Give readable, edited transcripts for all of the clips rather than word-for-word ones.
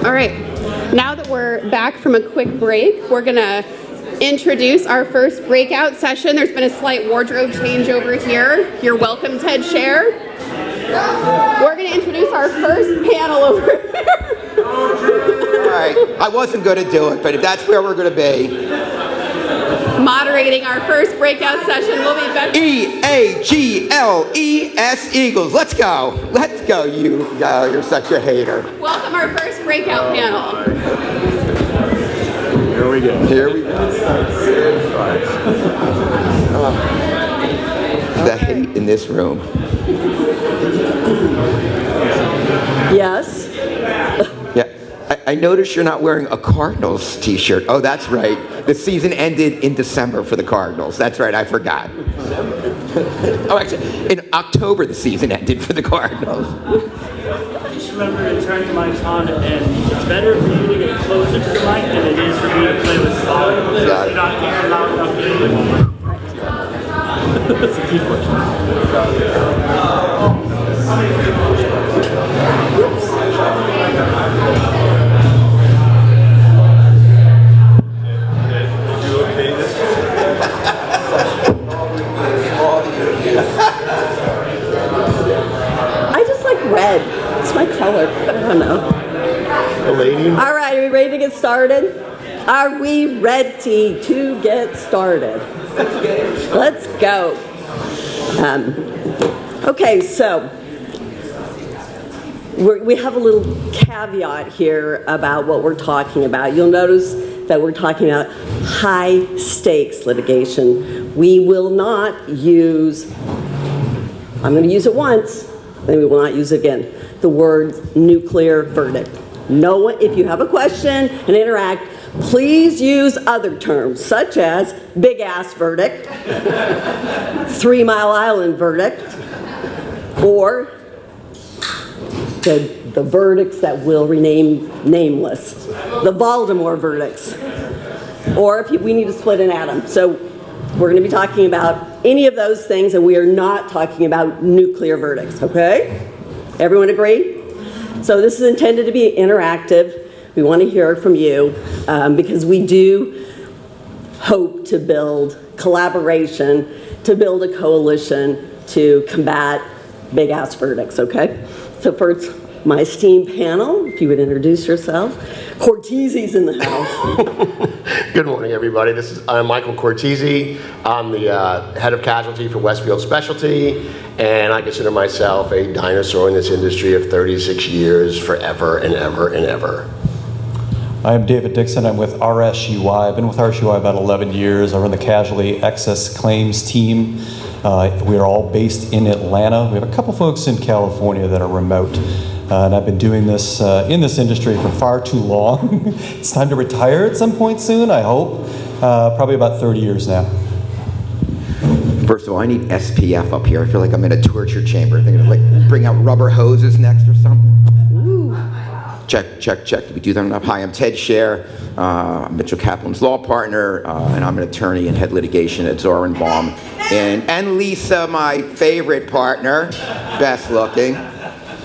All right, now that we're back from a quick break, we're gonna introduce our first breakout session. There's been a slight wardrobe change over here. You're welcome, Ted Scher. We're gonna introduce our first panel over here. All right, I wasn't gonna do it, but if that's where we're gonna be. Moderating our first breakout session will be Ben. E-A-G-L-E-S Eagles. Let's go. Let's go, you. You're such a hater. Welcome our first breakout panel. Here we go. Here we go. The hate in this room. Yes. Yeah, I noticed you're not wearing a Cardinals t-shirt. Oh, that's right. The season ended in December for the Cardinals. That's right, I forgot. Oh, actually, in October the season ended for the Cardinals. Just remember to turn your mics on, and it's better for you to get closer to the mic than it is for me to play with volume. So if you're not hearing loud enough, that's a key question. I just like red. It's my color. I don't know. All right, are we ready to get started? Are we ready to get started? Let's go. Okay, so we have a little caveat here about what we're talking about. You'll notice that we're talking about high stakes litigation. We will not use, I'm going to use it once, then we will not use it again, the word nuclear verdict. No, if you have a question and interact, please use other terms such as big ass verdict, 3 Mile Island verdict, or the verdicts that will remain nameless, the Voldemort verdicts, or if we need to split an atom. So we're going to be talking about any of those things, and we are not talking about nuclear verdicts, okay? Everyone agree? So this is intended to be interactive. We want to hear from you because we do hope to build collaboration, to build a coalition to combat big-ass verdicts, okay? So first, my esteemed panel, if you would introduce yourself. Cortese's in the house. Good morning, everybody. I'm Michael Cortese. I'm the head of casualty for Westfield Specialty, and I consider myself a dinosaur in this industry of 36 years, forever and ever and ever. I'm David Dixon. I'm with RSUI. I've been with RSUI about 11 years. I run the casualty excess claims team. We are all based in Atlanta. We have a couple folks in California that are remote. And I've been doing this in this industry for far too long. It's time to retire at some point soon, I hope. Probably about 30 years now. First of all, I need SPF up here. I feel like I'm in a torture chamber. They're gonna like bring out rubber hoses next or something. Ooh. Check. Did we do that enough? Hi, I'm Ted Scher. I'm Mitchell Kaplan's law partner, and I'm an attorney in head litigation at Zorenbaum. And Lisa, my favorite partner, best looking,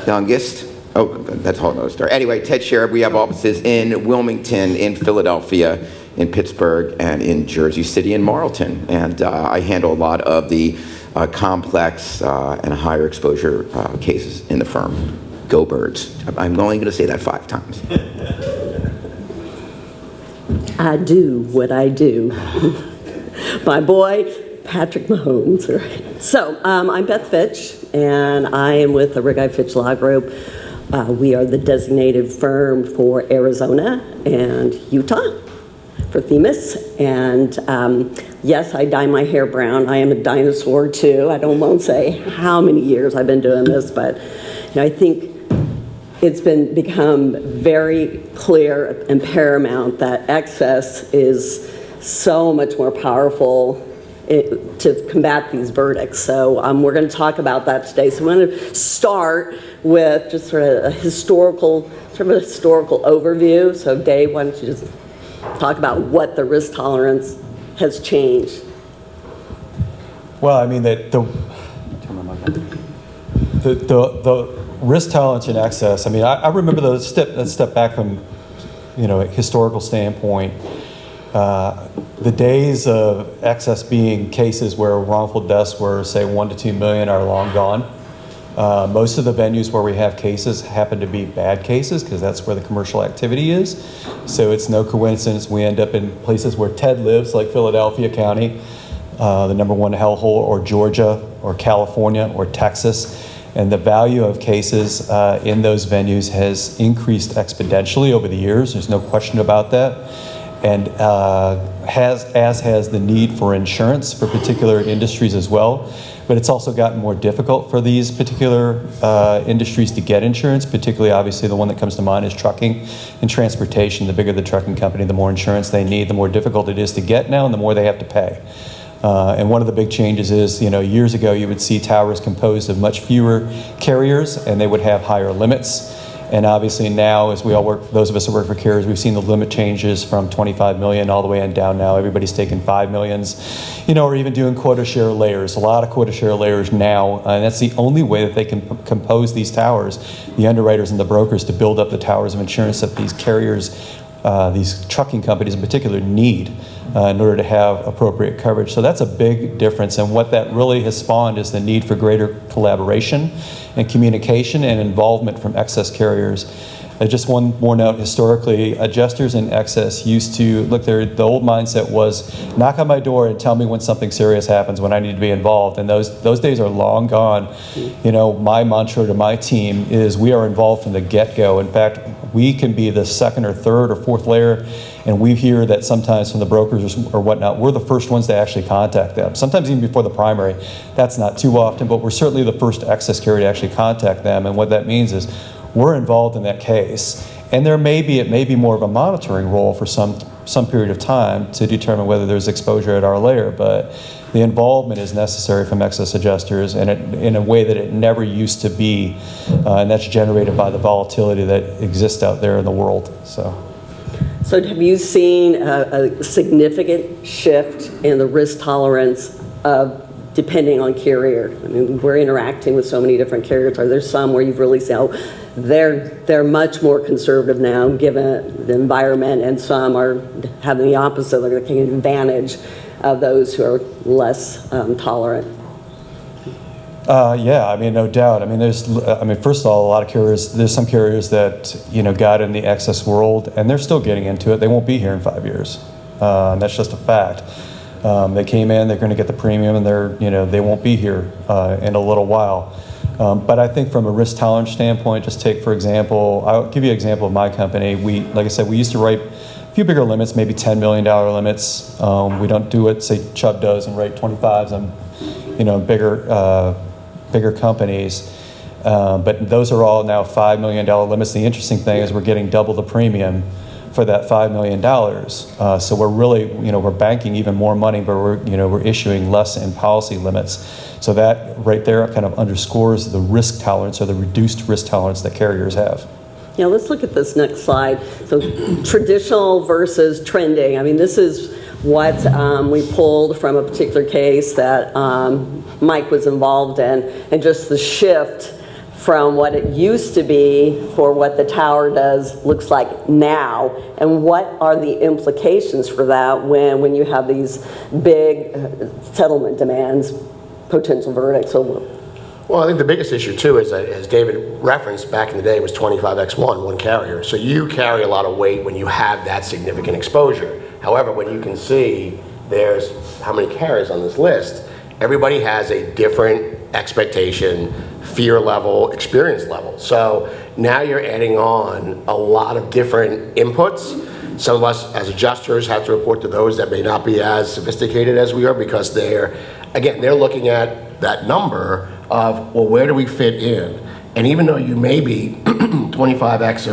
youngest. Oh, that's a whole other story. Anyway, Ted Scher, we have offices in Wilmington, in Philadelphia, in Pittsburgh, and in Jersey City and Marlton. And I handle a lot of the complex and higher exposure cases in the firm. Go Birds. I'm only going to say that 5 times. I do what I do. My boy, Patrick Mahomes. Right? So I'm Beth Fitch, and I am with the Rig Fitch Law Group. We are the designated firm for Arizona and Utah for Themis. And yes, I dye my hair brown. I am a dinosaur too. I won't say how many years I've been doing this, but I think it's become very clear and paramount that excess is so much more powerful to combat these verdicts. So we're going to talk about that today. So we're going to start with just sort of a historical overview. So Dave, why don't you just talk about what the risk tolerance has changed? Well, I mean, turn my mic on. The risk tolerance in excess, I mean, I remember let's step back from, a historical standpoint. The days of excess being cases where wrongful deaths were, say, 1 to 2 million are long gone. Most of the venues where we have cases happen to be bad cases because that's where the commercial activity is. So it's no coincidence we end up in places where Ted lives, like Philadelphia County, the number one hellhole, or Georgia, or California, or Texas. And the value of cases in those venues has increased exponentially over the years. There's no question about that. And has the need for insurance for particular industries as well. But it's also gotten more difficult for these particular industries to get insurance, particularly obviously the one that comes to mind is trucking and transportation. The bigger the trucking company, the more insurance they need, the more difficult it is to get now, and the more they have to pay. And one of the big changes is, years ago you would see towers composed of much fewer carriers, and they would have higher limits. And obviously now, as we all work, those of us who work for carriers, we've seen the limit changes from 25 million all the way and down now. Everybody's taking 5 millions, or even doing quota share layers. A lot of quota share layers now, and that's the only way that they can compose these towers, the underwriters and the brokers, to build up the towers of insurance that these carriers, these trucking companies in particular, need in order to have appropriate coverage. So that's a big difference, and what that really has spawned is the need for greater collaboration and communication and involvement from excess carriers. Just one more note, historically, adjusters in excess used to, the old mindset was, knock on my door and tell me when something serious happens, when I need to be involved, and those days are long gone. My mantra to my team is we are involved from the get-go. In fact, we can be the second or third or fourth layer, and we hear that sometimes from the brokers or whatnot, we're the first ones to actually contact them. Sometimes even before the primary. That's not too often, but we're certainly the first excess carrier to actually contact them, and what that means is we're involved in that case. And it may be more of a monitoring role for some period of time to determine whether there's exposure at our layer, but the involvement is necessary from excess adjusters and in a way that it never used to be, and that's generated by the volatility that exists out there in the world. So have you seen a significant shift in the risk tolerance of depending on carrier? I mean, we're interacting with so many different carriers. Are there some where you've really said, they're much more conservative now given the environment, and some are having the opposite, they're taking advantage of those who are less tolerant? No doubt. First of all, a lot of carriers, there's some carriers that, got in the excess world and they're still getting into it. They won't be here in 5 years. And that's just a fact. They came in, they're going to get the premium, and they won't be here in a little while. But I think from a risk tolerance standpoint, just take, for example, I'll give you an example of my company. Like I said, we used to write a few bigger limits, maybe $10 million limits. We don't do it, say Chubb does, and write 25s on, bigger companies. But those are all now $5 million limits. The interesting thing is we're getting double the premium for that $5 million. So we're really, we're banking even more money, but we're issuing less in policy limits. So that right there kind of underscores the risk tolerance, or the reduced risk tolerance that carriers have. Yeah, let's look at this next slide. So traditional versus trending. This is what we pulled from a particular case that Mike was involved in, and just the shift from what it used to be for what the tower looks like now, and what are the implications for that when you have these big settlement demands, potential verdicts. Well, I think the biggest issue too is that, as David referenced, back in the day it was 25x1, one carrier. So you carry a lot of weight when you have that significant exposure. However, when you can see there's how many carriers on this list, everybody has a different expectation, fear level, experience level. So now you're adding on a lot of different inputs. Some of us as adjusters have to report to those that may not be as sophisticated as we are, because they're looking at that number of, well, where do we fit in? And even though you may be 25x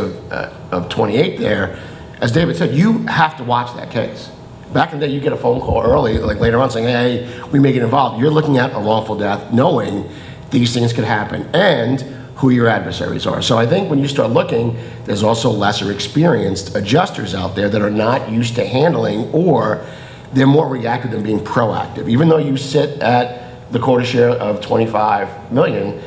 of 28 there, as David said, you have to watch that case. Back in the day, you get a phone call early, like later on, saying, hey, we may get involved. You're looking at a wrongful death, knowing these things could happen, and who your adversaries are. So I think when you start looking, there's also lesser experienced adjusters out there that are not used to handling, or they're more reactive than being proactive. Even though you sit at the quota share of 25 million,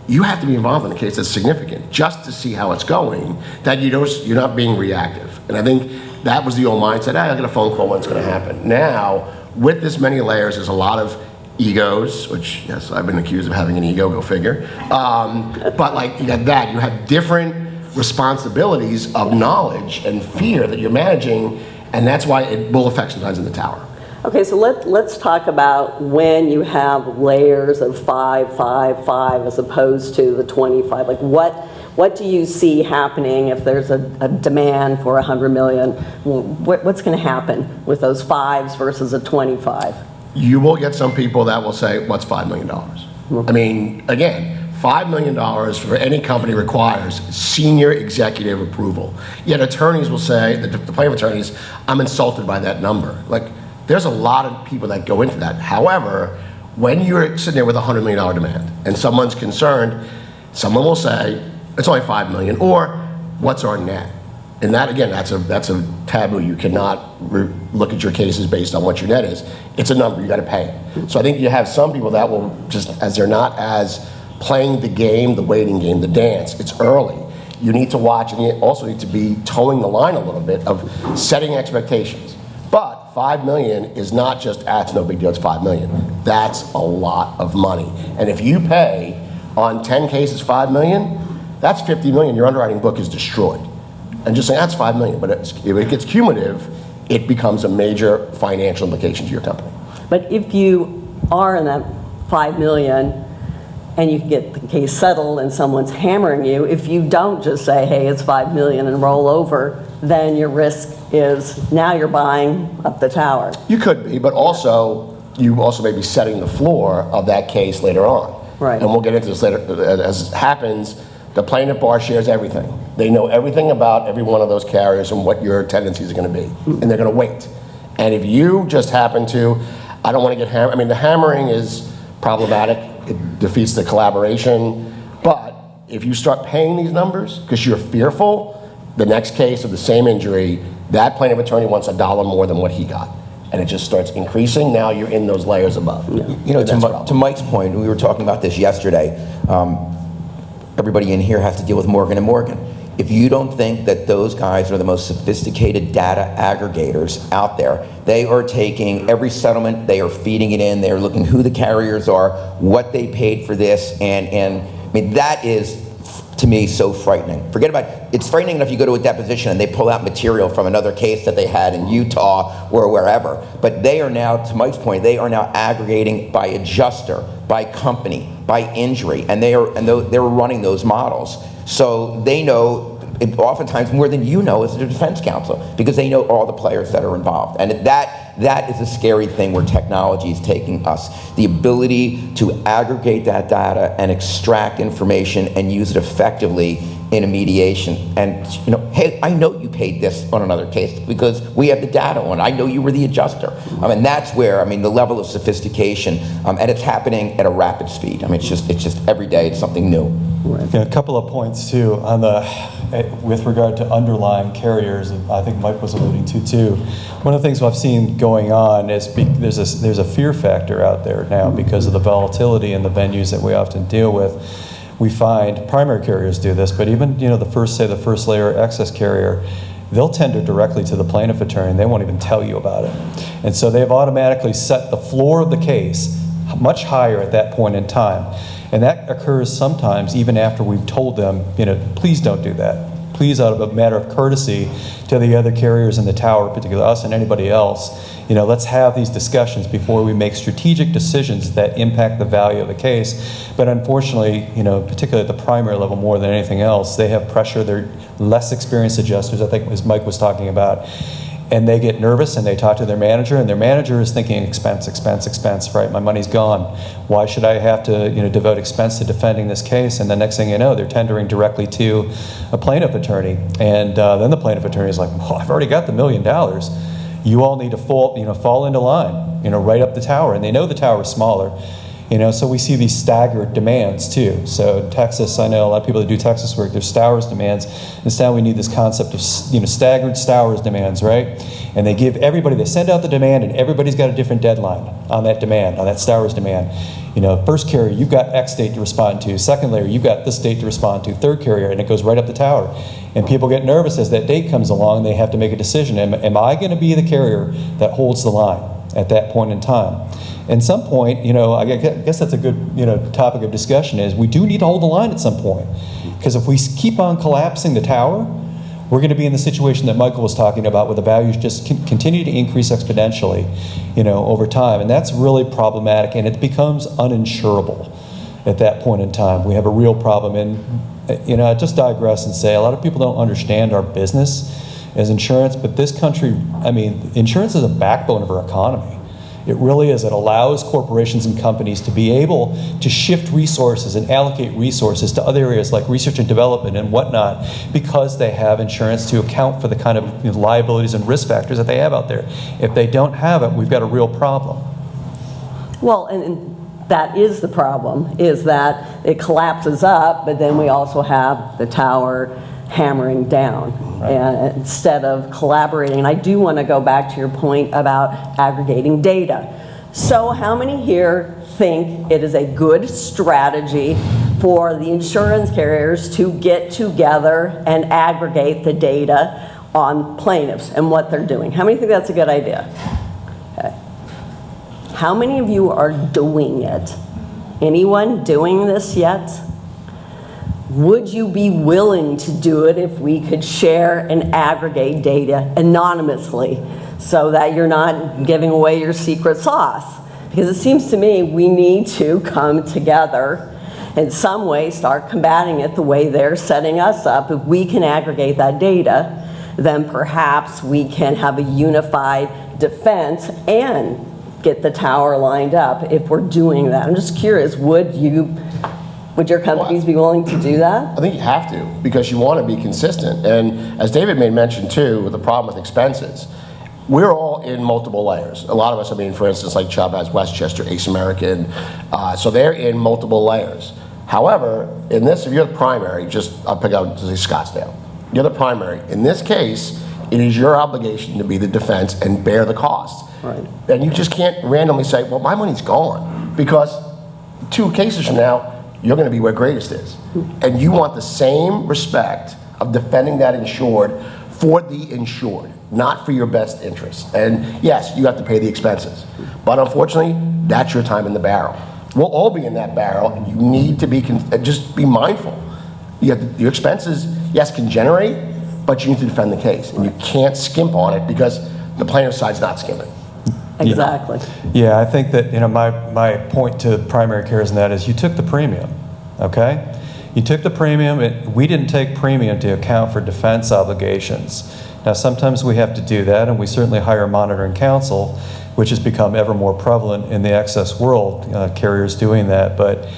you have to be involved in a case that's significant just to see how it's going, that you're not being reactive. And I think that was the old mindset. I get a phone call when it's going to happen. Now, with this many layers, there's a lot of egos, which, yes, I've been accused of having an ego, go figure. But like, you have different responsibilities of knowledge and fear that you're managing, and that's why it will affect sometimes in the tower. Okay, so let's talk about when you have layers of 5, 5, 5 as opposed to the 25. Like what do you see happening if there's a demand for 100 million? What's going to happen with those 5s versus a 25? You will get some people that will say, what's $5 million? I mean, again, $5 million for any company requires senior executive approval. Yet attorneys will say, the plaintiff attorneys, I'm insulted by that number. Like, there's a lot of people that go into that. However, when you're sitting there with a $100 million demand and someone's concerned, someone will say, it's only $5 million, or what's our net? And that, again, that's a taboo. You cannot look at your cases based on what your net is. It's a number, you gotta pay it. So I think you have some people that will just, as they're not as playing the game, the waiting game, the dance, it's early. You need to watch, and you also need to be towing the line a little bit of setting expectations. But $5 million is not just, it's no big deal, it's $5 million. That's a lot of money. And if you pay on 10 cases $5 million, that's $50 million. Your underwriting book is destroyed. And just saying, that's $5 million. But if it gets cumulative, it becomes a major financial implication to your company. But if you are in that 5 million and you can get the case settled and someone's hammering you, if you don't just say, hey, it's 5 million and roll over, then your risk is now you're buying up the tower. You could be, but also you also may be setting the floor of that case later on. Right. And we'll get into this later. As it happens, the plaintiff bar shares everything. They know everything about every one of those carriers and what your tendencies are going to be, and they're going to wait. And if you just happen to, I don't want to get hammered. I mean, the hammering is problematic. It defeats the collaboration. But if you start paying these numbers because you're fearful, the next case of the same injury, that plaintiff attorney wants $1 more than what he got. And it just starts increasing. Now you're in those layers above. Yeah. You know, to Mike's point, we were talking about this yesterday. Everybody in here has to deal with Morgan & Morgan. If you don't think that those guys are the most sophisticated data aggregators out there, they are taking every settlement, they are feeding it in, they're looking who the carriers are, what they paid for this, and I mean, that is, to me, so frightening. Forget about it. It's frightening enough you go to a deposition and they pull out material from another case that they had in Utah or wherever. But they are now, to Mike's point, they are now aggregating by adjuster, by company, by injury, and they're running those models. So they know, oftentimes more than you know as a defense counsel, because they know all the players that are involved. And that is a scary thing where technology is taking us. The ability to aggregate that data and extract information and use it effectively in a mediation. And, you know, hey, I know you paid this on another case because we have the data on it. I know you were the adjuster. I mean, that's where, I mean, the level of sophistication, and it's happening at a rapid speed. I mean, it's just every day it's something new. Yeah, a couple of points too on with regard to underlying carriers. I think Mike was alluding to too. One of the things I've seen going on is there's a fear factor out there now because of the volatility in the venues that we often deal with. We find primary carriers do this, but even the first layer excess carrier, they'll tender directly to the plaintiff attorney and they won't even tell you about it. And so they've automatically set the floor of the case much higher at that point in time. And that occurs sometimes even after we've told them, please don't do that. Please, out of a matter of courtesy to the other carriers in the tower, particularly us and anybody else, let's have these discussions before we make strategic decisions that impact the value of the case. But unfortunately, particularly at the primary level more than anything else, they have pressure. They're less experienced adjusters, I think, as Mike was talking about. And they get nervous and they talk to their manager, and their manager is thinking expense, right? My money's gone. Why should I have to devote expense to defending this case? And the next thing you know, they're tendering directly to a plaintiff attorney. And then the plaintiff attorney is like, well, I've already got the $1 million. You all need to fall into line, right up the tower. And they know the tower is smaller. So we see these staggered demands too. So in Texas, I know a lot of people that do Texas work, there's Stowers demands. Instead, we need this concept of staggered Stowers demands, right? And they give everybody, they send out the demand, and everybody's got a different deadline on that demand, on that Stowers demand. First carrier, you've got X date to respond to. Second layer, you've got this date to respond to. Third carrier, and it goes right up the tower. And people get nervous as that date comes along. They have to make a decision. Am I going to be the carrier that holds the line at that point in time? At some point, I guess that's a good, topic of discussion is we do need to hold the line at some point. Because if we keep on collapsing the tower, we're going to be in the situation that Michael was talking about where the values just continue to increase exponentially, over time. And that's really problematic, and it becomes uninsurable at that point in time. We have a real problem. And, I just digress and say a lot of people don't understand our business as insurance, but this country, insurance is a backbone of our economy. It really is. It allows corporations and companies to be able to shift resources and allocate resources to other areas like research and development and whatnot because they have insurance to account for the kind of liabilities and risk factors that they have out there. If they don't have it, we've got a real problem. Well, and that is the problem, is that it collapses up, but then we also have the tower hammering down. Right. And instead of collaborating. And I do want to go back to your point about aggregating data. So how many here think it is a good strategy for the insurance carriers to get together and aggregate the data on plaintiffs and what they're doing? How many think that's a good idea? Okay. How many of you are doing it? Anyone doing this yet? Would you be willing to do it if we could share and aggregate data anonymously so that you're not giving away your secret sauce? Because it seems to me we need to come together in some way, start combating it the way they're setting us up. If we can aggregate that data, then perhaps we can have a unified defense and get the tower lined up if we're doing that. I'm just curious, would your companies be willing to do that? I think you have to, because you want to be consistent. And as David made mention too, the problem with expenses, we're all in multiple layers. A lot of us, for instance, like Chubb has Westchester, Ace American, so they're in multiple layers. However, in this, if you're the primary, I'll pick out Scottsdale. You're the primary. In this case, it is your obligation to be the defense and bear the cost. Right. And you just can't randomly say, well, my money's gone, because 2 cases from now, you're going to be where greatest is. And you want the same respect of defending that insured for the insured, not for your best interest. And yes, you have to pay the expenses. But unfortunately, that's your time in the barrel. We'll all be in that barrel, and you need to just be mindful. Your expenses, yes, can generate, but you need to defend the case. And you can't skimp on it because the plaintiff's side's not skimping. Exactly. Yeah, I think that my point to primary care is that is you took the premium, okay? You took the premium. We didn't take premium to account for defense obligations. Now, sometimes we have to do that, and we certainly hire monitoring counsel, which has become ever more prevalent in the excess world, carriers doing that. But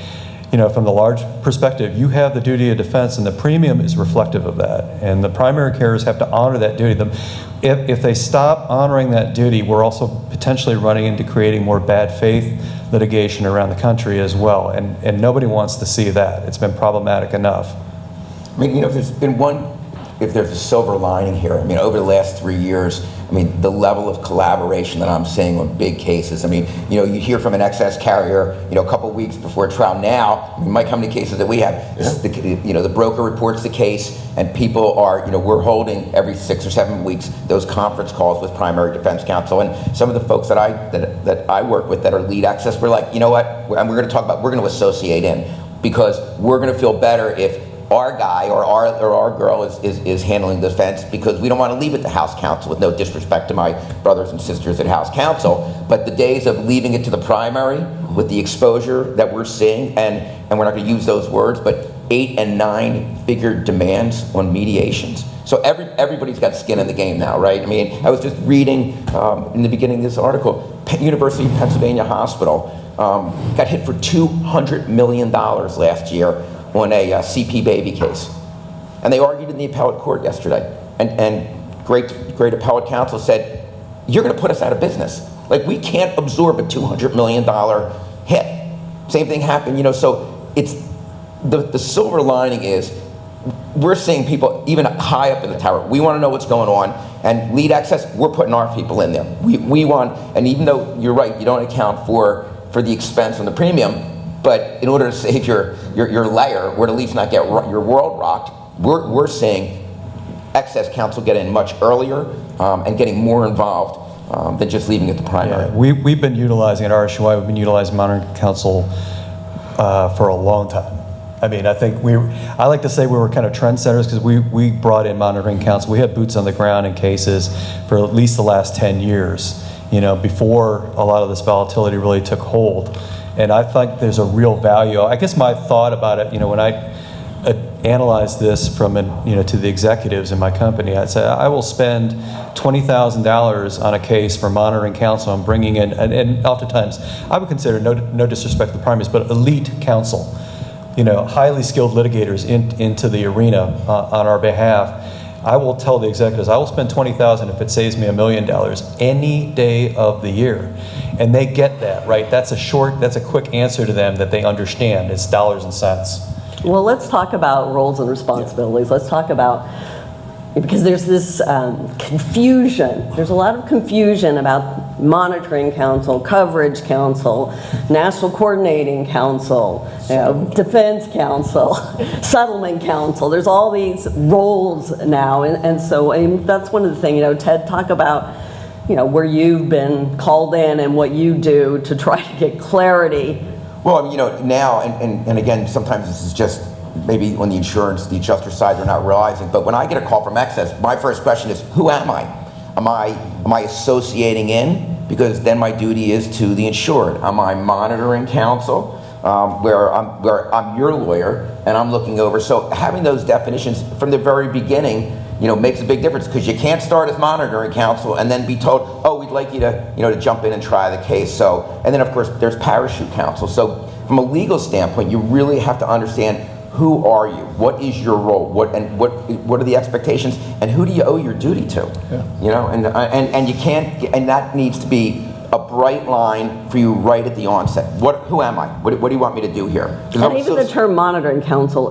from the large perspective, you have the duty of defense, and the premium is reflective of that. And the primary carriers have to honor that duty. If they stop honoring that duty, we're also potentially running into creating more bad faith litigation around the country as well. And nobody wants to see that. It's been problematic enough. If there's a silver lining here, over the last 3 years, the level of collaboration that I'm seeing on big cases. You hear from an excess carrier, a couple weeks before trial. Now, Mike, how many cases that we have? The broker reports the case, and people are, we're holding every 6 or 7 weeks those conference calls with primary defense counsel, and some of the folks that I work with that are lead excess, we're like, you know what? And we're going to talk about, we're going to associate in, because we're going to feel better if our guy or our girl is handling the defense, because we don't want to leave it to house counsel, with no disrespect to my brothers and sisters at house counsel. But the days of leaving it to the primary with the exposure that we're seeing, and we're not going to use those words, but 8 and 9 figure demands on mediations. So everybody's got skin in the game now, right? I was just reading in the beginning of this article, University of Pennsylvania Hospital got hit for $200 million last year on a CP baby case. And they argued in the appellate court yesterday. And great appellate counsel said, you're going to put us out of business. We can't absorb a $200 million hit. Same thing happened, so it's, the silver lining is, we're seeing people even high up in the tower. We want to know what's going on, and lead access, we're putting our people in there. We want, and even though you're right, you don't account for the expense and the premium, but in order to save your layer, or to at least not get your world rocked, we're seeing excess counsel get in much earlier and getting more involved than just leaving it to primary. Yeah, we've been utilizing at RSUI, we've been utilizing monitoring counsel for a long time. I mean, I think I like to say we were kind of trendsetters because we brought in monitoring counsel. We had boots on the ground in cases for at least the last 10 years, before a lot of this volatility really took hold. And I think there's a real value. I guess my thought about it, when I analyzed this from, to the executives in my company, I'd say I will spend $20,000 on a case for monitoring counsel. I'm bringing in, and oftentimes I would consider, no disrespect to the primaries, but elite counsel. Highly skilled litigators into the arena on our behalf. I will tell the executives, I will spend $20,000 if it saves me $1 million any day of the year. And they get that, right? That's a quick answer to them that they understand. It's dollars and cents. Well, let's talk about roles and responsibilities. Let's talk about, because there's this confusion. There's a lot of confusion about monitoring counsel, coverage counsel, national coordinating counsel, defense counsel, settlement counsel. There's all these roles now, and so that's one of the things. Ted, talk about where you've been called in and what you do to try to get clarity. Well, now, and again, sometimes this is just maybe on the adjuster side, they're not realizing, but when I get a call from excess, my first question is, who am I? Am I associating in? Because then my duty is to the insured. Am I monitoring counsel, where I'm your lawyer and I'm looking over? So having those definitions from the very beginning, makes a big difference, because you can't start as monitoring counsel and then be told, oh, we'd like you to, to jump in and try the case. So, and then of course there's parachute counsel. So from a legal standpoint, you really have to understand, who are you? What is your role? What are the expectations? And who do you owe your duty to? Yeah. And you can't, and that needs to be a bright line for you right at the onset. Who am I? What do you want me to do here? And even the term monitoring counsel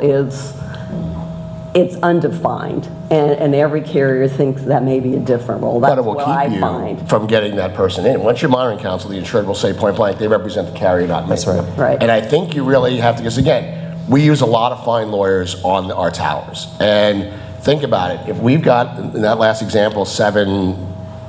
it's undefined, and every carrier thinks that may be a different role. That's but it will what keep I you find. from getting that person in. Once you're monitoring counsel, the insured will say point blank, they represent the carrier, not me. That's right. Right. And I think you really have to, because again, we use a lot of fine lawyers on our towers. And think about it, if we've got, in that last example, 7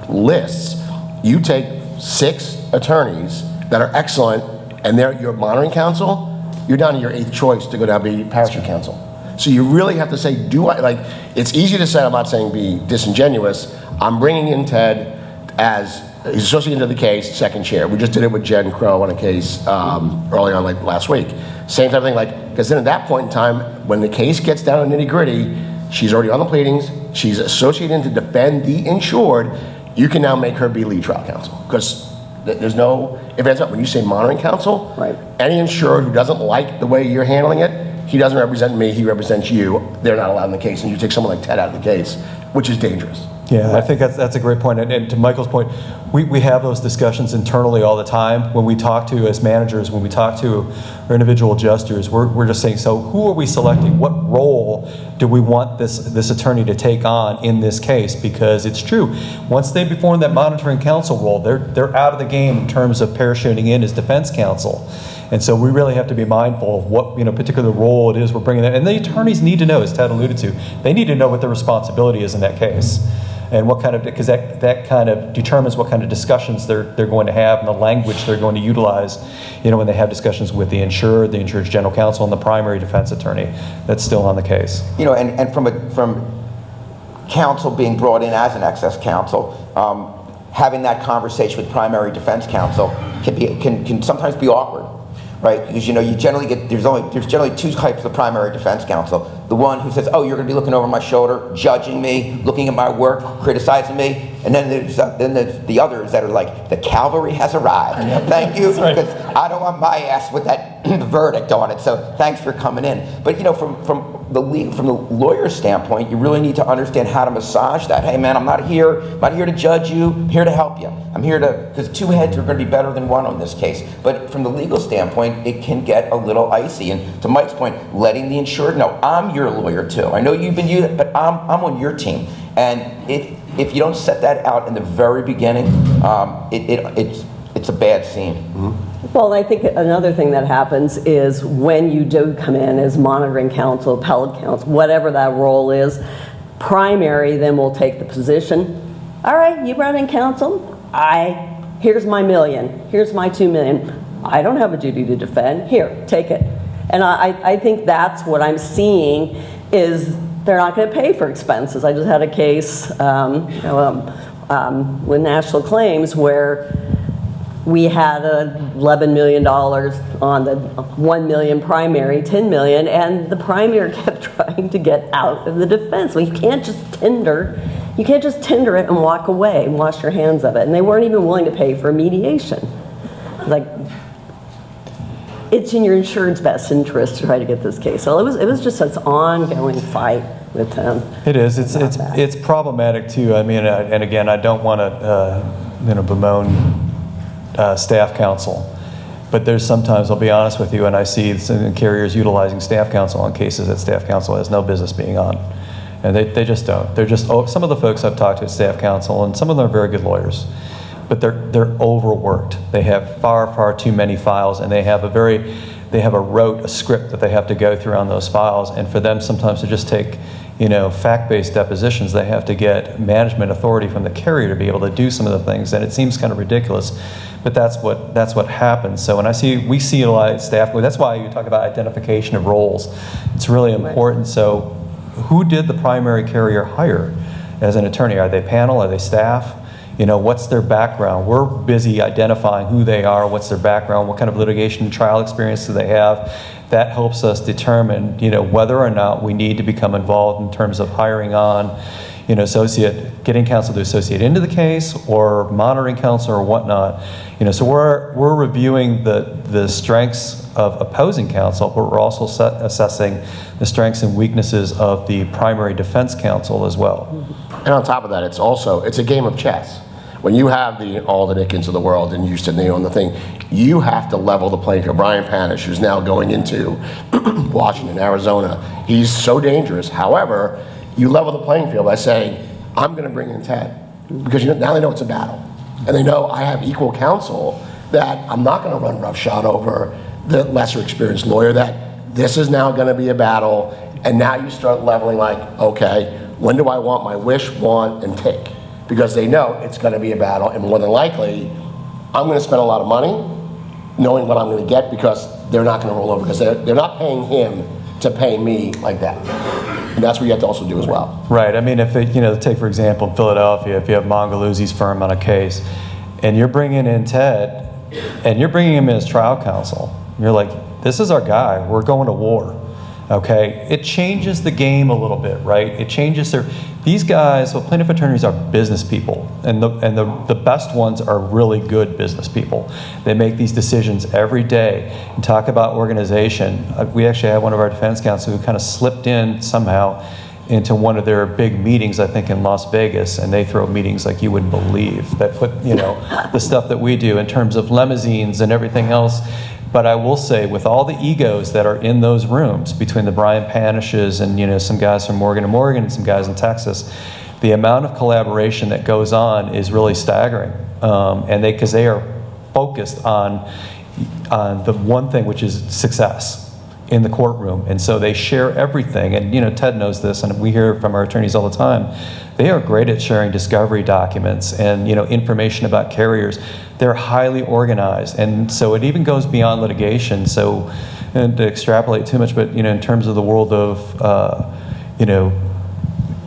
lists, you take 6 attorneys that are excellent, and they're your monitoring counsel, you're down to your 8th choice to go down and be parachute counsel. So you really have to say, it's easy to say, I'm not saying be disingenuous, I'm bringing in Ted as, he's associated to the case, second chair. We just did it with Jen Crow on a case early on, last week. Same type of thing, because then at that point in time, when the case gets down to nitty gritty, she's already on the pleadings, she's associated to defend the insured, you can now make her be lead trial counsel. Because there's no, if it's up, when you say monitoring counsel, right, any insured who doesn't like the way you're handling it, he doesn't represent me, he represents you, they're not allowed in the case, and you take someone like Ted out of the case, which is dangerous. Yeah, I think that's a great point. And to Michael's point, we have those discussions internally all the time when we talk to, as managers, when we talk to our individual adjusters, we're just saying, so who are we selecting? What role do we want this attorney to take on in this case? Because it's true, once they perform that monitoring counsel role, they're out of the game in terms of parachuting in as defense counsel. And so we really have to be mindful of what particular role it is we're bringing in. And the attorneys need to know, as Ted alluded to, they need to know what their responsibility is in that case. And what kind of, because that kind of determines what kind of discussions they're going to have and the language they're going to utilize, when they have discussions with the insured's general counsel and the primary defense attorney that's still on the case. And from counsel being brought in as an excess counsel, having that conversation with primary defense counsel can sometimes be awkward. Right, because you generally get there's generally 2 types of primary defense counsel. The one who says, "Oh, you're going to be looking over my shoulder, judging me, looking at my work, criticizing me," and then there's the others that are like, "The cavalry has arrived. Thank you, because I don't want my ass with that verdict on it. So thanks for coming in." But from from the lawyer's standpoint, you really need to understand how to massage that. Hey man, I'm not here to judge you, I'm here to help you. I'm here to, because two heads are going to be better than one on this case. But from the legal standpoint, it can get a little icy. And to Mike's point, letting the insured know, I'm your lawyer too. I know you've been used, but I'm on your team. And if you don't set that out in the very beginning, it's a bad scene. Mm-hmm. Well, I think another thing that happens is when you do come in as monitoring counsel, appellate counsel, whatever that role is, primary then will take the position, all right, you brought in counsel, here's my $1 million, here's my $2 million. I don't have a duty to defend, here, take it. And I think that's what I'm seeing is they're not going to pay for expenses. I just had a case with National Claims where we had $11 million on the $1 million primary, $10 million, and the primary kept trying to get out of the defense. Well, you can't just tender it and walk away and wash your hands of it. And they weren't even willing to pay for mediation. Like, it's in your insured's best interest to try to get this case. So it was just this ongoing fight with them. It is. It's problematic too. I mean, and again, I don't want to bemoan staff counsel, but there's sometimes, I'll be honest with you, and I see some carriers utilizing staff counsel on cases that staff counsel has no business being on, and they just don't. They're just some of the folks I've talked to at staff counsel, and some of them are very good lawyers, but they're overworked. They have far too many files, and they have a script that they have to go through on those files, and for them sometimes to just take fact-based depositions, they have to get management authority from the carrier to be able to do some of the things, and it seems kind of ridiculous, but that's what happens. So when we see a lot of staff, that's why you talk about identification of roles. It's really important. So who did the primary carrier hire as an attorney? Are they panel? Are they staff? What's their background? We're busy identifying who they are, what's their background, what kind of litigation and trial experience do they have. That helps us determine, whether or not we need to become involved in terms of hiring on, getting counsel to associate into the case or monitoring counsel or whatnot. So we're reviewing the strengths of opposing counsel, but we're also assessing the strengths and weaknesses of the primary defense counsel as well. And on top of that, it's a game of chess. When you have all the Dickens of the world and you sit there on the thing, you have to level the playing field. Brian Panish, who's now going into Washington, Arizona, he's so dangerous. However, you level the playing field by saying, I'm going to bring in Ted. Because now they know it's a battle. And they know I have equal counsel, that I'm not going to run roughshod over the lesser experienced lawyer, that this is now going to be a battle. And now you start leveling like, okay, when do I want my wish, want, and take? Because they know it's going to be a battle, and more than likely, I'm going to spend a lot of money knowing what I'm going to get, because they're not going to roll over, because they're not paying him to pay me like that. And that's what you have to also do as well. Right. I mean, if take for example in Philadelphia, if you have Mongoluzzi's firm on a case, and you're bringing in Ted, and you're bringing him in as trial counsel, you're like, this is our guy. We're going to war. Okay, it changes the game a little bit, right? It changes these guys, plaintiff attorneys are business people, and the best ones are really good business people. They make these decisions every day and talk about organization. We actually had one of our defense counsel who kind of slipped in somehow into one of their big meetings, I think in Las Vegas, and they throw meetings like you wouldn't believe, that put, the stuff that we do in terms of limousines and everything else. But I will say, with all the egos that are in those rooms, between the Brian Panishes and some guys from Morgan & Morgan and some guys in Texas, the amount of collaboration that goes on is really staggering. And because they are focused on the one thing, which is success in the courtroom, and so they share everything. And Ted knows this, and we hear from our attorneys all the time. They are great at sharing discovery documents and information about carriers. They're highly organized, and so it even goes beyond litigation. So, and to extrapolate too much, but in terms of the world of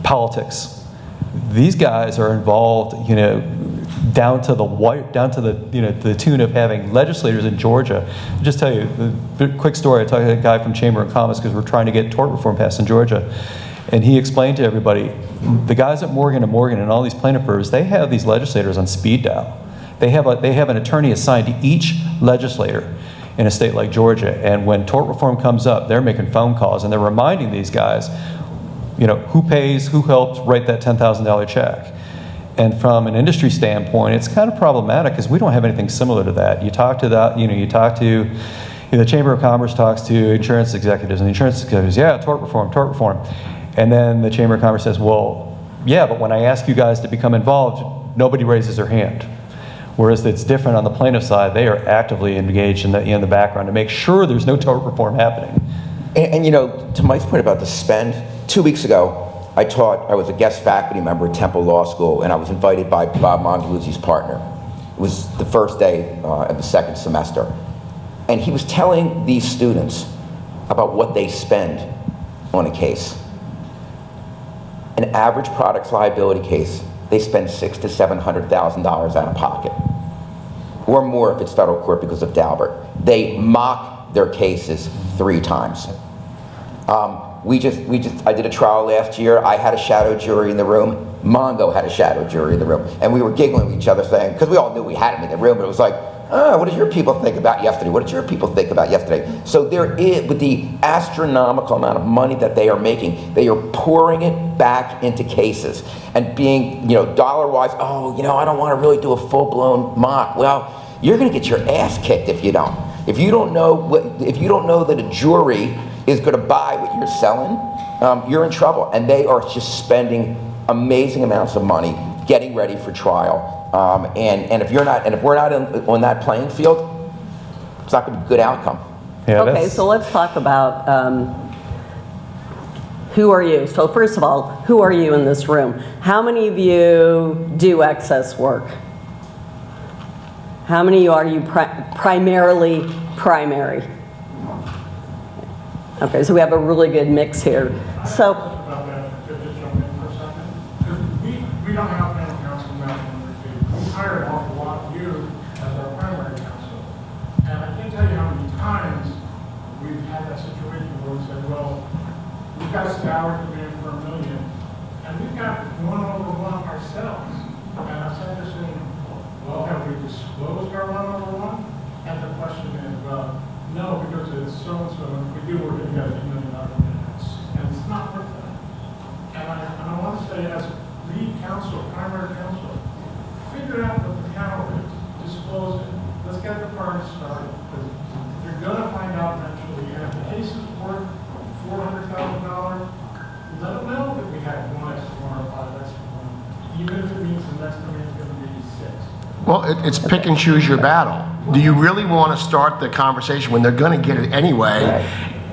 politics, these guys are involved, down to the tune of having legislators in Georgia. I'll just tell you the quick story. I talked to a guy from Chamber of Commerce because we're trying to get tort reform passed in Georgia. And he explained to everybody, the guys at Morgan & Morgan and all these plaintiff firms, they have these legislators on speed dial. They have an attorney assigned to each legislator. in a state like Georgia. And when tort reform comes up, they're making phone calls and they're reminding these guys, who pays, who helped write that $10,000 check. And from an industry standpoint, it's kind of problematic because we don't have anything similar to that. You talk to the Chamber of Commerce talks to insurance executives, and the insurance executives, yeah, tort reform. And then the Chamber of Commerce says, well, yeah, but when I ask you guys to become involved, nobody raises their hand. Whereas it's different on the plaintiff side. They are actively engaged in the background to make sure there's no tort reform happening. And to Mike's point about the spend, 2 weeks ago, I was a guest faculty member at Temple Law School, and I was invited by Bob Montaluzzi's partner. It was the first day of the second semester. And he was telling these students about what they spend on a case. An average products liability case, they spend $600,000 to $700,000 out of pocket, or more if it's federal court because of Daubert. They mock their cases 3 times. I did a trial last year. I had a shadow jury in the room. Mongo had a shadow jury in the room, and we were giggling with each other, saying, because we all knew we had him in the room, but it was like, what did your people think about yesterday? What did your people think about yesterday? So there is, with the astronomical amount of money that they are making, they are pouring it back into cases and being, dollar-wise, I don't want to really do a full-blown mock. Well, you're going to get your ass kicked if you don't. If you don't know that a jury is going to buy what you're selling, you're in trouble. And they are just spending amazing amounts of money getting ready for trial. And if we're not on that playing field, it's not going to be a good outcome. Yeah, okay, so let's talk about who are you? So first of all, who are you in this room? How many of you do excess work? How many are you primarily primary? Okay, so we have a really good mix here. So, about that, to just jump in for a second, because we don't have panel counsel now. We hire an awful lot of you as our primary counsel, and I can't tell you how many times we've had that situation where we said, well, we've got a salary demand for $1 million, and we've got one over one ourselves. And I said this in, well, have we disclosed our one over one? And the question is, well, no, because it's so-and-so, and if we do, we're going to get $1 million minutes. And it's not worth that. And I want to say, as lead counsel, primary counsel, figure out what the tower is, disclose it. Let's get the party started. Because you're going to find out eventually. And if the case is worth $400,000, let them know that we had 1 extra one or 5 extra one, even if it means the next demand is going to be 6. Well, it's pick and choose your battle. Do you really want to start the conversation when they're going to get it anyway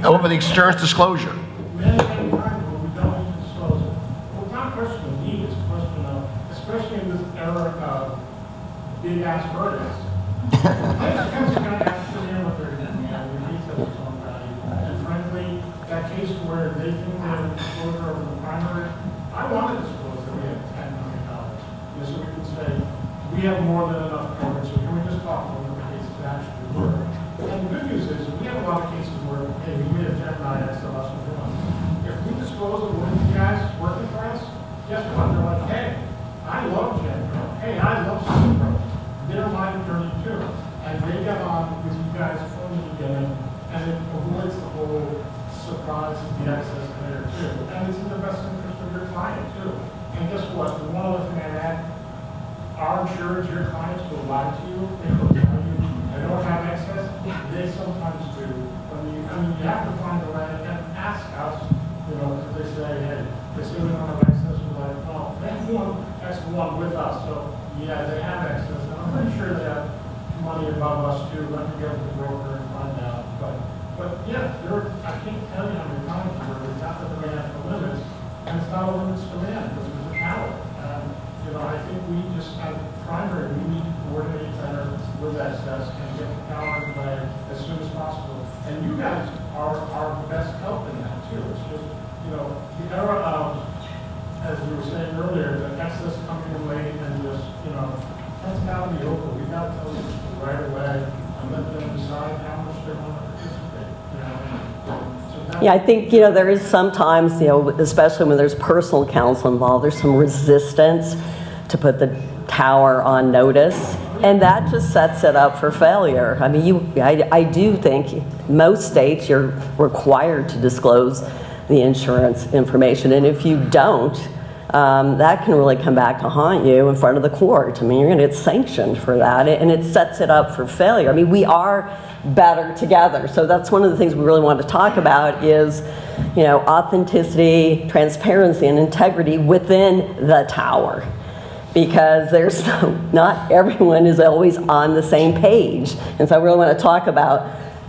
over the insurance disclosure? Many times when we don't need to disclose it. Well, it's not a question of need, it's a question of, especially in this era of big ass verdicts. Plaintiffs are going to have to put in what they're doing, and we need to have some value. And frankly, that case where they think they have a disclosure over the primary, I want to disclose that we have $10 million. So we can say, we have more than enough coverage, so can we just talk about what the cases actually were? And the good news is, we have a lot of cases where, hey, we made a Gemini XLS with one. If we disclose that one of you guys working for us, guess what? They're like, hey, I love Gemini. Hey, I love Super. They're my attorney too. And they get on with you guys from the beginning, and it avoids the whole surprise of the excess layer too. And it's in the best interest of your client too. And guess what? The one other thing I'd add, our insurers, your clients will lie to you. They will tell you they don't have excess. They sometimes do. You have to find a way and ask us, because they say, hey, they say we don't have excess. We're like, well, they have one with us. So, yeah, they have excess. And I'm pretty sure they have money above us too. Let me go to the broker and find out. But yeah, I can't tell you how many times where we got the demand for limits, and it's not a limits demand because there's a power. I think we just, as primary, we need to coordinate better with excess and get the power in play as soon as possible. And you guys are the best help in that too. It's just, the era of, as we were saying earlier, the excess coming in late and just, that's got to be over. We've got to tell them right away and let them decide how much they want to participate. yeah, I think, there is sometimes, especially when there's personal counsel involved, there's some resistance to put the tower on notice. And that just sets it up for failure. I mean, I do think most states you're required to disclose the insurance information, and if you don't, that can really come back to haunt you in front of the court. I mean, you're going to get sanctioned for that, and it sets it up for failure. I mean, we are better together. So that's one of the things we really want to talk about is, authenticity, transparency, and integrity within the tower. Because there's not everyone is always on the same page. And so I really want to talk about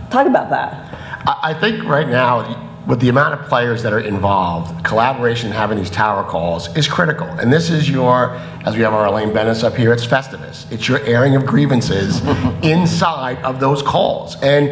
that. I think right now, with the amount of players that are involved, collaboration, having these tower calls is critical. And this is as we have our Elaine Bennis up here, it's Festivus. It's your airing of grievances inside of those calls. And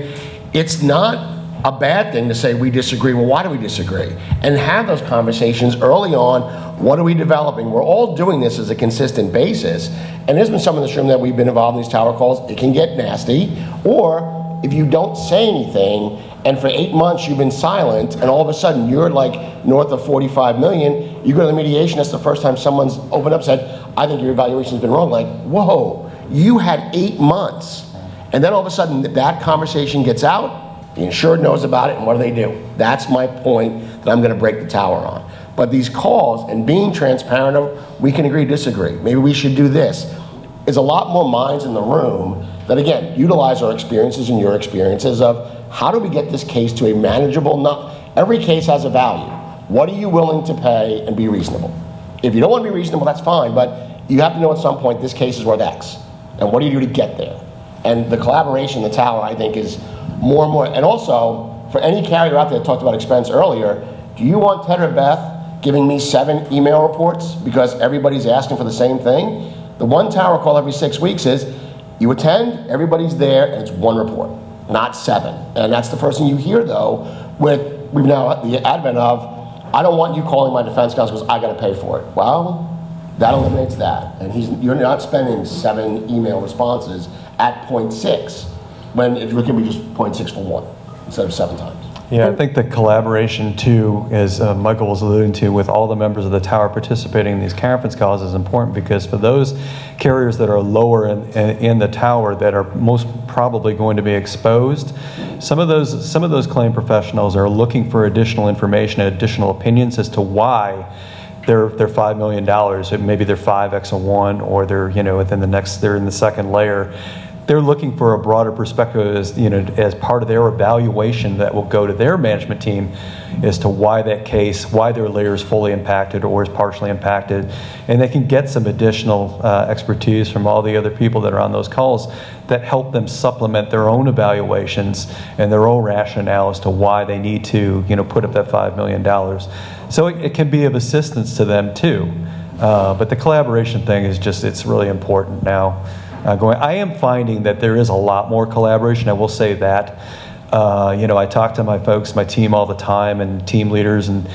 it's not a bad thing to say we disagree. Well, why do we disagree? And have those conversations early on. What are we developing? We're all doing this as a consistent basis. And there's been some in this room that we've been involved in these tower calls. It can get nasty. Or if you don't say anything, and for 8 months you've been silent, and all of a sudden you're like north of 45 million, you go to the mediation, that's the first time someone's opened up and said, I think your evaluation's been wrong. Like, whoa, you had 8 months. And then all of a sudden that conversation gets out, the insured knows about it, and what do? That's my point that I'm gonna break the tower on. But these calls and being transparent of, we can agree, disagree. Maybe we should do this. Is a lot more minds in the room that, again, utilize our experiences and your experiences of how do we get this case to a manageable number. Every case has a value. What are you willing to pay and be reasonable? If you don't want to be reasonable, that's fine, but you have to know at some point this case is worth X. And what do you do to get there? And the collaboration in the tower, I think, is more and more. And also, for any carrier out there that talked about expense earlier, do you want Ted or Beth giving me 7 email reports because everybody's asking for the same thing? The one tower call every 6 weeks is, you attend, everybody's there, and it's 1 report, not 7. And that's the first thing you hear, though, we've now at the advent of, I don't want you calling my defense counsel because I got to pay for it. Well, that eliminates that. And you're not spending 7 email responses at 0.6 when it could be just 0.6 for 1 instead of 7 times. Yeah, I think the collaboration too, as Michael was alluding to, with all the members of the tower participating in these conference calls is important, because for those carriers that are lower in the tower that are most probably going to be exposed, some of those claim professionals are looking for additional information, additional opinions as to why they're $5 million, maybe they're 5x of 1, or they're they're in the second layer. They're looking for a broader perspective as part of their evaluation that will go to their management team as to why that case, why their layer is fully impacted or is partially impacted. And they can get some additional expertise from all the other people that are on those calls that help them supplement their own evaluations and their own rationale as to why they need to put up that $5 million. So it can be of assistance to them too. But the collaboration thing is it's really important now. I am finding that there is a lot more collaboration. I will say that. I talk to my folks, my team all the time, and team leaders, and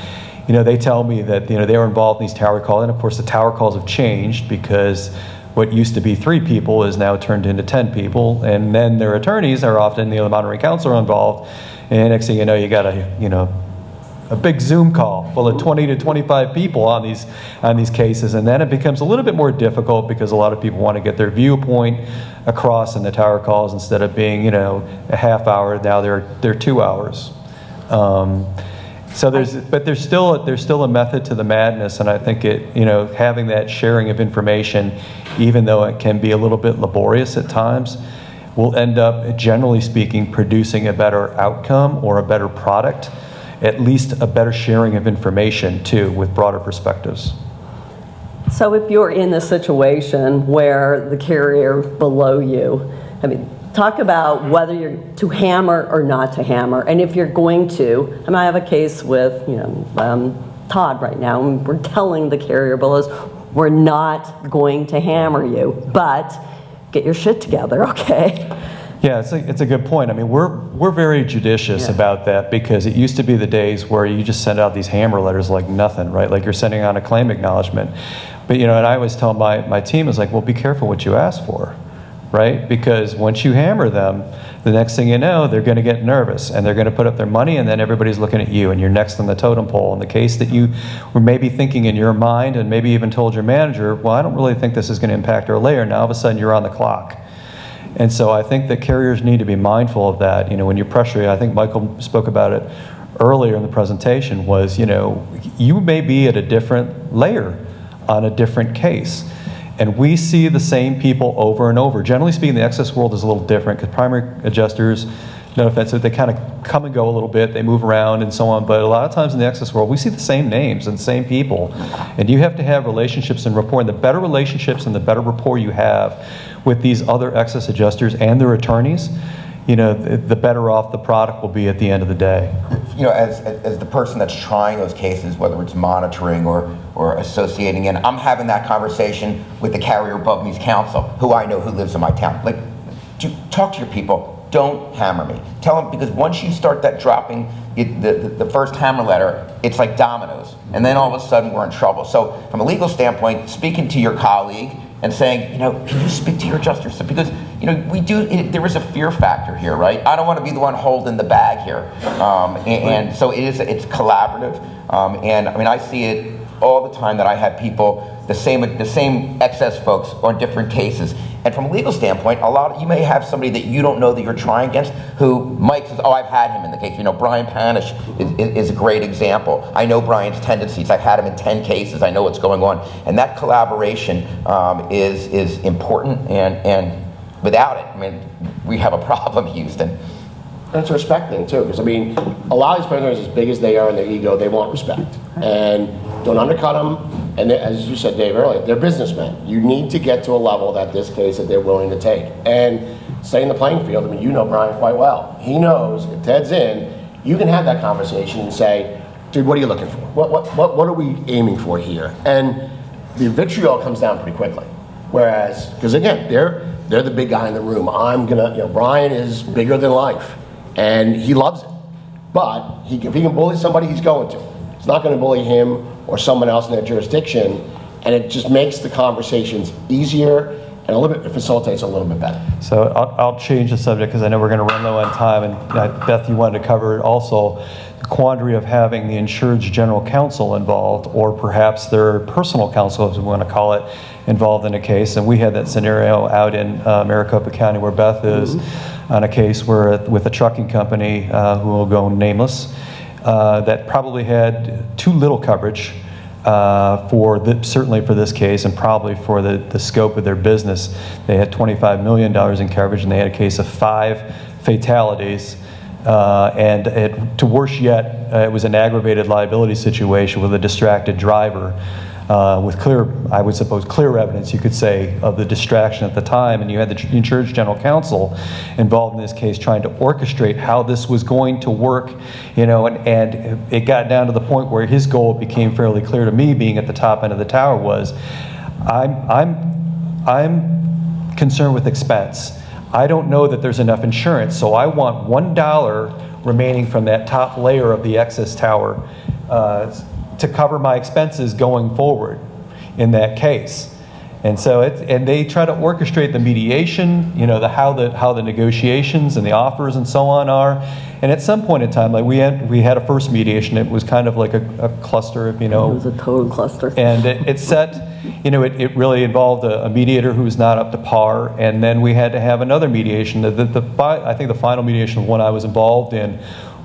they tell me that they were involved in these tower calls, and of course the tower calls have changed because what used to be 3 people is now turned into 10 people, and then their attorneys are often the Monterey Council are involved, and next thing you know, you got a big Zoom call full of 20 to 25 people on these cases, and then it becomes a little bit more difficult because a lot of people want to get their viewpoint across in the tower calls instead of being a half hour. Now they're 2 hours. So there's still a method to the madness, and I think having that sharing of information, even though it can be a little bit laborious at times, will end up, generally speaking, producing a better outcome or a better product. At least a better sharing of information too, with broader perspectives. So if you're in a situation where the carrier below you, talk about whether you're to hammer or not to hammer, and if you're going to. I have a case with Todd right now, and we're telling the carrier below us, we're not going to hammer you, but get your shit together, okay? Yeah, it's a good point. We're very judicious about that, because it used to be the days where you just send out these hammer letters like nothing, right? Like you're sending out a claim acknowledgement. But and I always tell my team is like, well, be careful what you ask for, right? Because once you hammer them, The next thing you know, they're going to get nervous and they're going to put up their money, and then everybody's looking at you and you're next on the totem pole. In the case that you were maybe thinking in your mind and maybe even told your manager, well, I don't really think this is going to impact our layer. Now all of a sudden you're on the clock. And so I think that carriers need to be mindful of that. When you pressure, I think Michael spoke about it earlier in the presentation, was, you may be at a different layer on a different case. And we see the same people over and over. Generally speaking, the excess world is a little different because primary adjusters, no offense, they kind of come and go a little bit, they move around and so on. But a lot of times in the excess world, we see the same names and the same people. And you have to have relationships and rapport. And the better relationships and the better rapport you have with these other excess adjusters and their attorneys, the better off the product will be at the end of the day. As the person that's trying those cases, whether it's monitoring or associating in, I'm having that conversation with the carrier above me's counsel, who I know who lives in my town. Like, talk to your people. Don't hammer me. Tell them, because once you start that dropping the first hammer letter, it's like dominoes. And then all of a sudden we're in trouble. So from a legal standpoint, speaking to your colleague and saying, can you speak to your adjuster? So because, there is a fear factor here, right? I don't want to be the one holding the bag here. And so it's collaborative. And I mean, I see it all the time that I have people, the same excess folks on different cases. And from a legal standpoint, you may have somebody that you don't know that you're trying against, who Mike says, I've had him in the case. Brian Panish is a great example. I know Brian's tendencies. I've had him in 10 cases. I know what's going on. And that collaboration is important, and without it, we have a problem, Houston. And it's a respect thing too, because a lot of these partners, as big as they are in their ego, they want respect. And don't undercut them. And as you said, Dave, earlier, they're businessmen. You need to get to a level that this case that they're willing to take. And stay in the playing field. Brian quite well. He knows if Ted's in, you can have that conversation and say, dude, what are you looking for? What are we aiming for here? And the vitriol comes down pretty quickly. Whereas, because again, they're the big guy in the room. Brian is bigger than life. And he loves it. But if he can bully somebody, he's going to. He's not going to bully him or someone else in their jurisdiction, and it just makes the conversations easier and it facilitates a little bit better. So I'll change the subject because I know we're going to run low on time, and Beth, you wanted to cover it also, the quandary of having the insured's general counsel involved, or perhaps their personal counsel, as we want to call it, involved in a case. And we had that scenario out in Maricopa County where Beth is, on a case where with a trucking company who will go nameless, that probably had too little coverage certainly for this case, and probably for the scope of their business. They had $25 million in coverage, and they had a case of 5 fatalities. To worse yet, it was an aggravated liability situation with a distracted driver, with I would suppose, clear evidence, you could say, of the distraction at the time. And you had the insured's general counsel involved in this case trying to orchestrate how this was going to work, and it got down to the point where his goal became fairly clear to me, being at the top end of the tower, was I'm concerned with expense. I don't know that there's enough insurance, so I want $1 remaining from that top layer of the excess tower to cover my expenses going forward in that case. And so and they try to orchestrate the mediation, how the negotiations and the offers and so on are. And at some point in time, like we had a first mediation, it was kind of like a cluster, It was a total cluster. And it set, it really involved a mediator who was not up to par. And then we had to have another mediation. I think the final mediation was one I was involved in.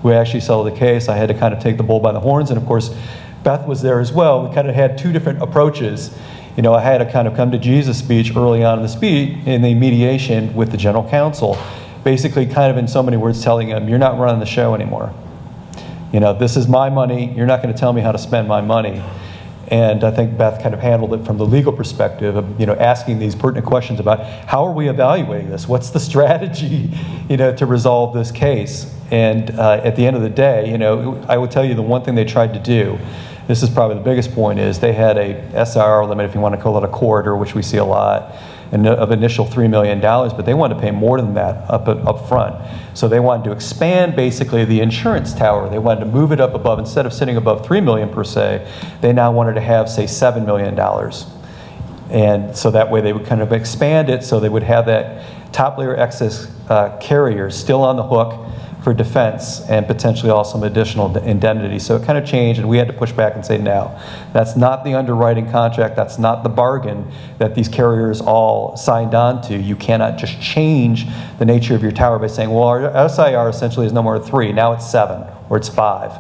We actually settled the case. I had to kind of take the bull by the horns. And of course, Beth was there as well. We kind of had 2 different approaches. I had a kind of come to Jesus speech early on in the mediation with the general counsel, basically kind of in so many words telling him, you're not running the show anymore. This is my money. You're not going to tell me how to spend my money. And I think Beth kind of handled it from the legal perspective of, asking these pertinent questions about how are we evaluating this? What's the strategy, to resolve this case? And at the end of the day, I will tell you the one thing they tried to do, this is probably the biggest point, is they had a SRR limit, if you want to call it a corridor, which we see a lot, of initial $3 million, but they wanted to pay more than that up front. So they wanted to expand basically the insurance tower. They wanted to move it up above, instead of sitting above $3 million per se, they now wanted to have, say, $7 million. And so that way they would kind of expand it, so they would have that top layer excess carriers still on the hook for defense and potentially also some additional indemnity. So it kind of changed, and we had to push back and say, no, that's not the underwriting contract, that's not the bargain that these carriers all signed on to. You cannot just change the nature of your tower by saying, well, our SIR essentially is no more 3, now it's 7 or it's 5.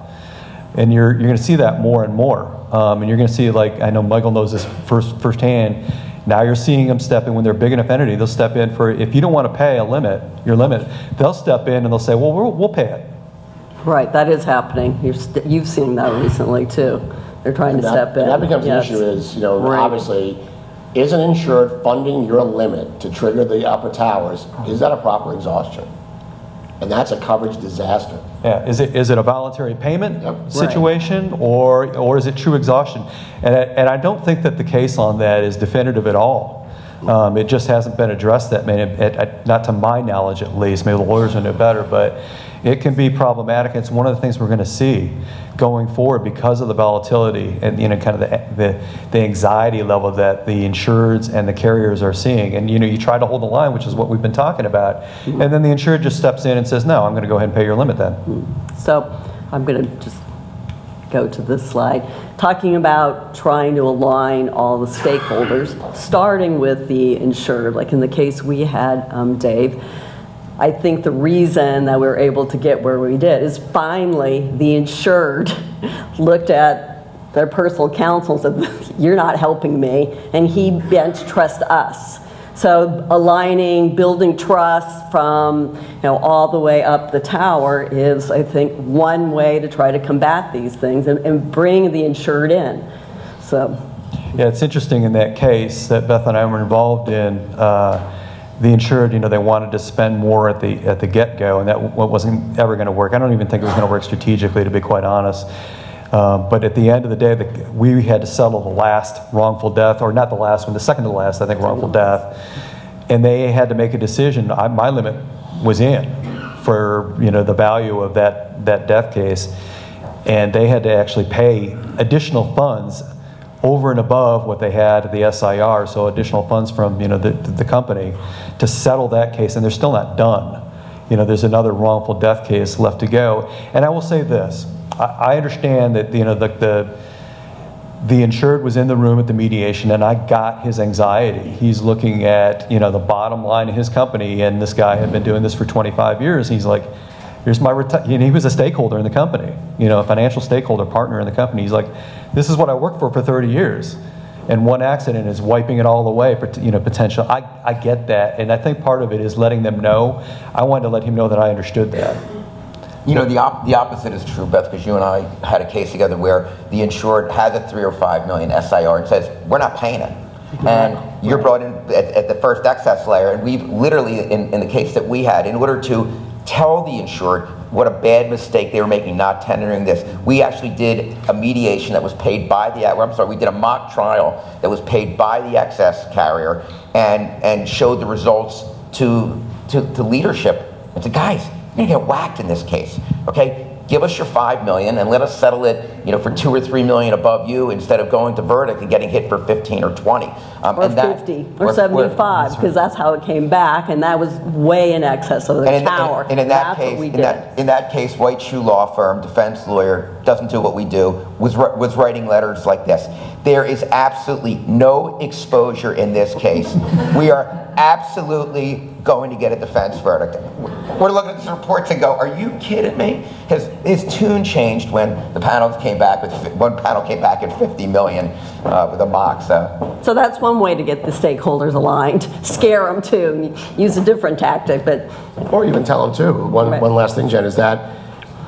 And you're going to see that more and more. And you're going to see, like, I know Michael knows this firsthand. Now you're seeing them step in when they're a big enough entity. They'll step in for, if you don't want to pay your limit, they'll step in and they'll say, well, we'll pay it. Right, that is happening. You've seen that recently too. They're trying to step in. And that becomes Yes. the issue is, Right. obviously, is an insured funding your limit to trigger the upper towers? Is that a proper exhaustion? And that's a coverage disaster. Yeah, is it a voluntary payment Yep. situation, or is it true exhaustion? And I don't think that the case on that is definitive at all. It just hasn't been addressed that many, not to my knowledge at least. Maybe the lawyers will know better, but it can be problematic. It's one of the things we're going to see going forward because of the volatility and kind of the anxiety level that the insureds and the carriers are seeing. And you try to hold the line, which is what we've been talking about, and then the insured just steps in and says, no, I'm going to go ahead and pay your limit then. So I'm going to just go to this slide, talking about trying to align all the stakeholders, starting with the insured. Like in the case we had, Dave, I think the reason that we were able to get where we did is finally the insured looked at their personal counsel and said, you're not helping me, and he began to trust us. So aligning, building trust from all the way up the tower is, I think, one way to try to combat these things and bring the insured in. So, yeah, it's interesting in that case that Beth and I were involved in. The insured, they wanted to spend more at the get-go, and that wasn't ever going to work. I don't even think it was going to work strategically, to be quite honest. But at the end of the day, we had to settle the last wrongful death, or not the last one, the second to the last, I think, wrongful death. And they had to make a decision. My limit was in for the value of that death case, and they had to actually pay additional funds over and above what they had at the SIR, so additional funds from the company to settle that case, and they're still not done. There's another wrongful death case left to go. And I will say this. I understand that the insured was in the room at the mediation, and I got his anxiety. He's looking at the bottom line of his company, and this guy had been doing this for 25 years. He's like, here's my he was a stakeholder in the company, a financial stakeholder, partner in the company. He's like, this is what I worked for 30 years, and one accident is wiping it all away. Potential. I get that, and I think part of it is letting them know. I wanted to let him know that I understood that. The opposite is true, Beth, because you and I had a case together where the insured has a 3 or 5 million SIR and says, we're not paying it. And you're brought in at the first excess layer, and we've literally, in the case that we had, in order to tell the insured what a bad mistake they were making not tendering this, we actually did a mediation that was paid by we did a mock trial that was paid by the excess carrier and showed the results to leadership and said, guys, you're gonna get whacked in this case, okay? Give us your 5 million and let us settle it, for 2 or 3 million above you instead of going to verdict and getting hit for 15 or 20. or 50 or 75, because that's how it came back, and that was way in excess of the tower. And in that case, White Shoe Law Firm, defense lawyer, doesn't do what we do, was writing letters like this. There is absolutely no exposure in this case. We are absolutely going to get a defense verdict. We're looking at these reports and go, are you kidding me? His tune changed when one panel came back at 50 million with a mock. So that's one way to get the stakeholders aligned. Scare them too. Use a different tactic, Or even tell them too. One last thing, Jen, is that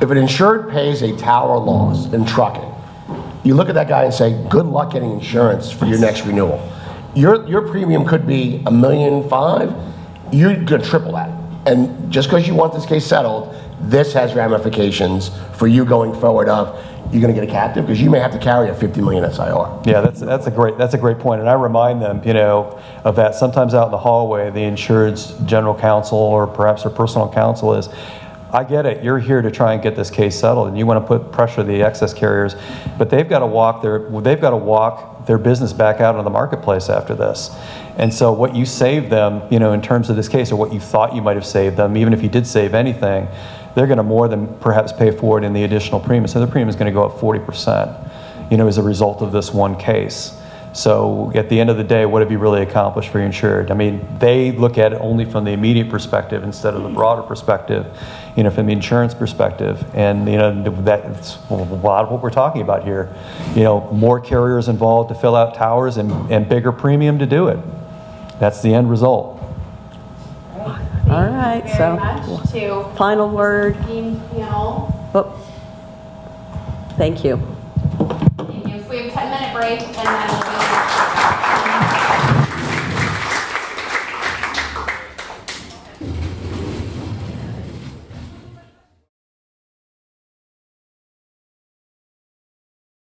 if an insured pays a tower loss in trucking, you look at that guy and say, good luck getting insurance for your next renewal. Your premium could be $1.5 million. You're going to triple that. And just because you want this case settled, this has ramifications for you going forward of you're going to get a captive because you may have to carry a 50 million SIR. Yeah, that's a great point, and I remind them, of that. Sometimes out in the hallway, the insured's general counsel or perhaps their personal counsel is, I get it. You're here to try and get this case settled, and you want to put pressure on the excess carriers, but they've got to walk their business back out into the marketplace after this. And so what you saved them, in terms of this case, or what you thought you might have saved them, even if you did save anything, they're going to more than perhaps pay for it in the additional premium. So the premium is going to go up 40%, as a result of this one case. So at the end of the day, what have you really accomplished for your insured? I mean, they look at it only from the immediate perspective instead of the broader perspective, from the insurance perspective. And, that's a lot of what we're talking about here. More carriers involved to fill out towers and bigger premium to do it. That's the end result. All right, so final word. Panel. Oh. Thank you. Thank you. So we have a 10-minute break, and then we'll be